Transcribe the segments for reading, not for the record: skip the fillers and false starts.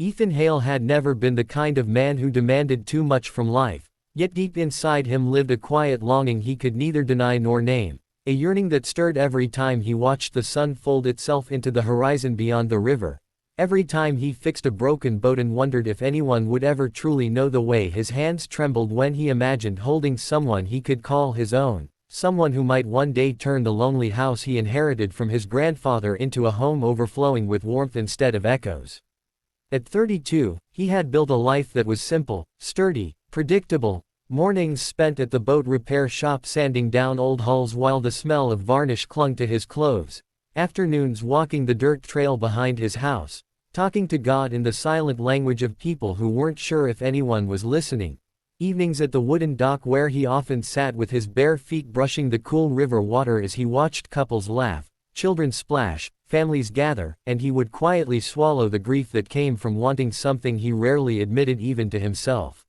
Ethan Hale had never been the kind of man who demanded too much from life, yet deep inside him lived a quiet longing he could neither deny nor name, a yearning that stirred every time he watched the sun fold itself into the horizon beyond the river, every time he fixed a broken boat and wondered if anyone would ever truly know the way his hands trembled when he imagined holding someone he could call his own, someone who might one day turn the lonely house he inherited from his grandfather into a home overflowing with warmth instead of echoes. At 32, he had built a life that was simple, sturdy, predictable, mornings spent at the boat repair shop sanding down old hulls while the smell of varnish clung to his clothes, afternoons walking the dirt trail behind his house, talking to God in the silent language of people who weren't sure if anyone was listening, evenings at the wooden dock where he often sat with his bare feet brushing the cool river water as he watched couples laugh, children splash, families gather, and he would quietly swallow the grief that came from wanting something he rarely admitted even to himself.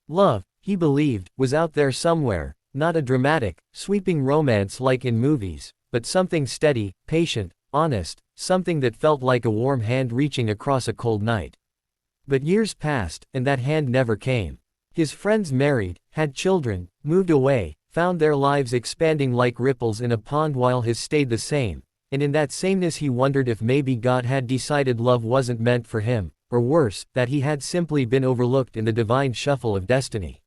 Love, he believed, was out there somewhere, not a dramatic, sweeping romance like in movies, but something steady, patient, honest, something that felt like a warm hand reaching across a cold night. But years passed, and that hand never came. His friends married, had children, moved away, found their lives expanding like ripples in a pond while his stayed the same, and in that sameness he wondered if maybe God had decided love wasn't meant for him, or worse, that he had simply been overlooked in the divine shuffle of destiny.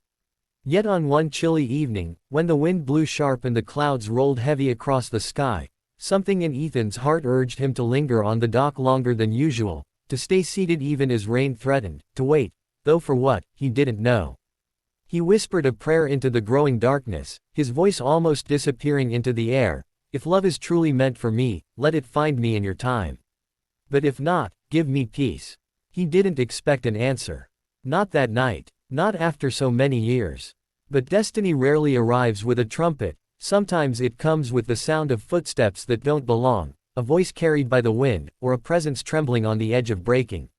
Yet on one chilly evening, when the wind blew sharp and the clouds rolled heavy across the sky, something in Ethan's heart urged him to linger on the dock longer than usual, to stay seated even as rain threatened, to wait, though for what, he didn't know. He whispered a prayer into the growing darkness, his voice almost disappearing into the air. If love is truly meant for me, let it find me in your time. But if not, give me peace. He didn't expect an answer. Not that night. Not after so many years. But destiny rarely arrives with a trumpet, sometimes it comes with the sound of footsteps that don't belong, a voice carried by the wind, or a presence trembling on the edge of breaking.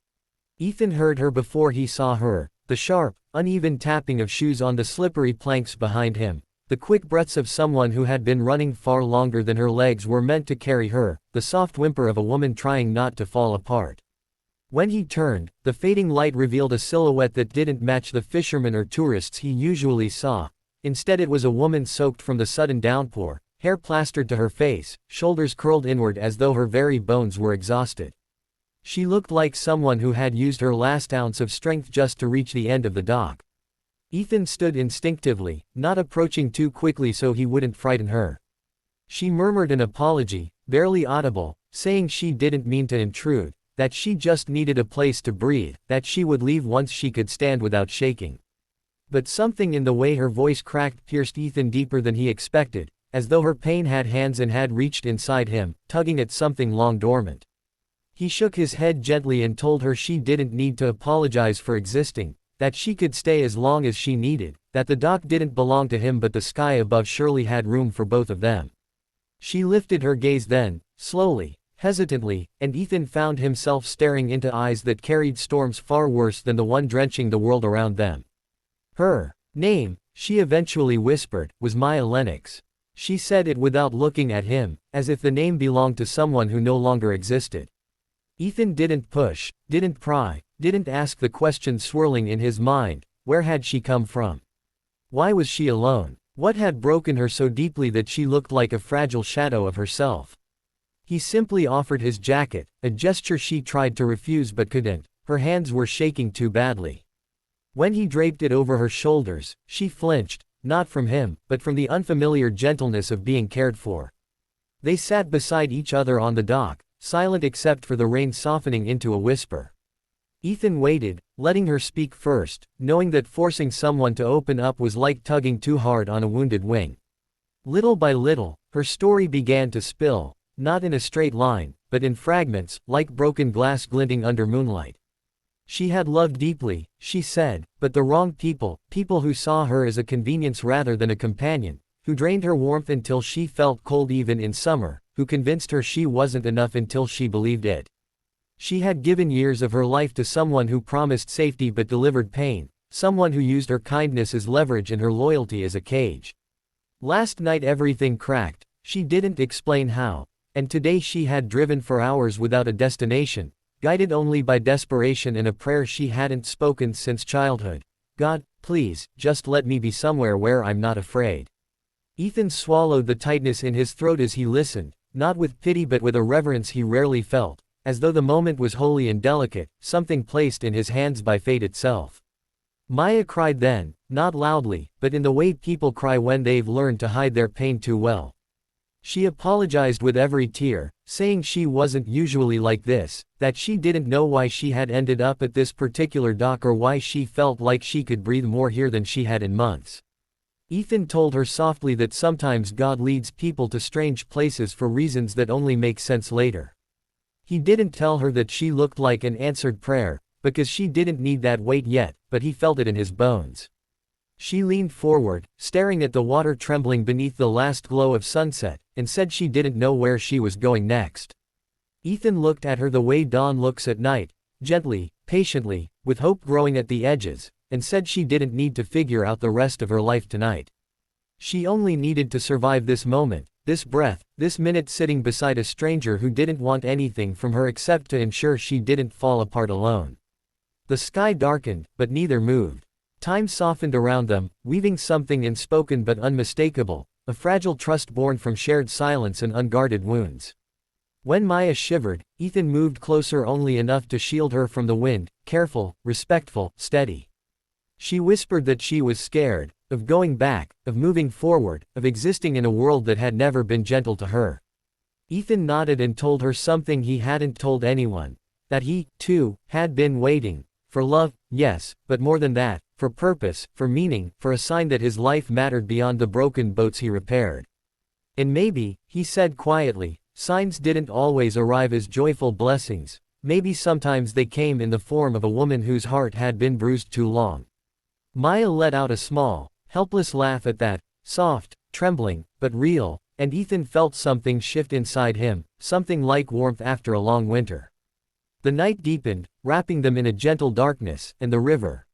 Ethan heard her before he saw her, the sharp, uneven tapping of shoes on the slippery planks behind him, the quick breaths of someone who had been running far longer than her legs were meant to carry her, the soft whimper of a woman trying not to fall apart. When he turned, the fading light revealed a silhouette that didn't match the fishermen or tourists he usually saw. Instead it was a woman soaked from the sudden downpour, hair plastered to her face, shoulders curled inward as though her very bones were exhausted. She looked like someone who had used her last ounce of strength just to reach the end of the dock. Ethan stood instinctively, not approaching too quickly so he wouldn't frighten her. She murmured an apology, barely audible, saying she didn't mean to intrude, that she just needed a place to breathe, that she would leave once she could stand without shaking. But something in the way her voice cracked pierced Ethan deeper than he expected, as though her pain had hands and had reached inside him, tugging at something long dormant. He shook his head gently and told her she didn't need to apologize for existing, that she could stay as long as she needed, that the dock didn't belong to him but the sky above surely had room for both of them. She lifted her gaze then, slowly, hesitantly, and Ethan found himself staring into eyes that carried storms far worse than the one drenching the world around them. Her name, she eventually whispered, was Maya Lennox. She said it without looking at him, as if the name belonged to someone who no longer existed. Ethan didn't push, didn't pry, didn't ask the questions swirling in his mind. Where had she come from? Why was she alone? What had broken her so deeply that she looked like a fragile shadow of herself? He simply offered his jacket, a gesture she tried to refuse but couldn't. Her hands were shaking too badly. When he draped it over her shoulders, she flinched, not from him, but from the unfamiliar gentleness of being cared for. They sat beside each other on the dock, silent except for the rain softening into a whisper. Ethan waited, letting her speak first, knowing that forcing someone to open up was like tugging too hard on a wounded wing. Little by little, her story began to spill, not in a straight line, but in fragments, like broken glass glinting under moonlight. She had loved deeply, she said, but the wrong people, people who saw her as a convenience rather than a companion, who drained her warmth until she felt cold even in summer, who convinced her she wasn't enough until she believed it. She had given years of her life to someone who promised safety but delivered pain, someone who used her kindness as leverage and her loyalty as a cage. Last night everything cracked, she didn't explain how, and today she had driven for hours without a destination, guided only by desperation and a prayer she hadn't spoken since childhood. God, please, just let me be somewhere where I'm not afraid. Ethan swallowed the tightness in his throat as he listened, not with pity but with a reverence he rarely felt, as though the moment was holy and delicate, something placed in his hands by fate itself. Maya cried then, not loudly, but in the way people cry when they've learned to hide their pain too well. She apologized with every tear, saying she wasn't usually like this, that she didn't know why she had ended up at this particular dock or why she felt like she could breathe more here than she had in months. Ethan told her softly that sometimes God leads people to strange places for reasons that only make sense later. He didn't tell her that she looked like an answered prayer, because she didn't need that weight yet, but he felt it in his bones. She leaned forward, staring at the water trembling beneath the last glow of sunset, and said she didn't know where she was going next. Ethan looked at her the way dawn looks at night, gently, patiently, with hope growing at the edges, and said she didn't need to figure out the rest of her life tonight. She only needed to survive this moment, this breath, this minute sitting beside a stranger who didn't want anything from her except to ensure she didn't fall apart alone. The sky darkened, but neither moved. Time softened around them, weaving something unspoken but unmistakable, a fragile trust born from shared silence and unguarded wounds. When Maya shivered, Ethan moved closer only enough to shield her from the wind, careful, respectful, steady. She whispered that she was scared, of going back, of moving forward, of existing in a world that had never been gentle to her. Ethan nodded and told her something he hadn't told anyone, that he, too, had been waiting, for love, yes, but more than that, for purpose, for meaning, for a sign that his life mattered beyond the broken boats he repaired. And maybe, he said quietly, signs didn't always arrive as joyful blessings, maybe sometimes they came in the form of a woman whose heart had been bruised too long. Maya let out a small, helpless laugh at that, soft, trembling, but real, and Ethan felt something shift inside him, something like warmth after a long winter. The night deepened, wrapping them in a gentle darkness, and the river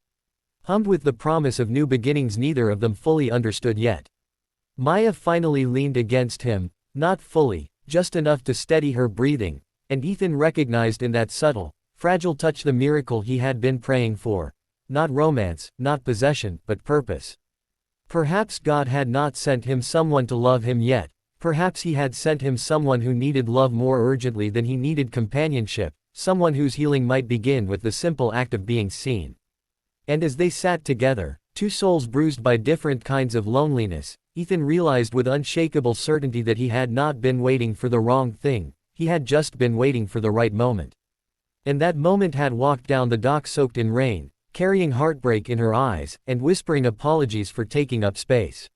hummed with the promise of new beginnings neither of them fully understood yet. Maya finally leaned against him, not fully, just enough to steady her breathing, and Ethan recognized in that subtle, fragile touch the miracle he had been praying for. Not romance, not possession, but purpose. Perhaps God had not sent him someone to love him yet, perhaps he had sent him someone who needed love more urgently than he needed companionship, someone whose healing might begin with the simple act of being seen. And as they sat together, two souls bruised by different kinds of loneliness, Ethan realized with unshakable certainty that he had not been waiting for the wrong thing, he had just been waiting for the right moment. And that moment had walked down the dock soaked in rain, carrying heartbreak in her eyes, and whispering apologies for taking up space.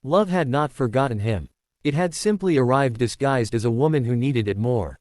Love had not forgotten him. It had simply arrived disguised as a woman who needed it more.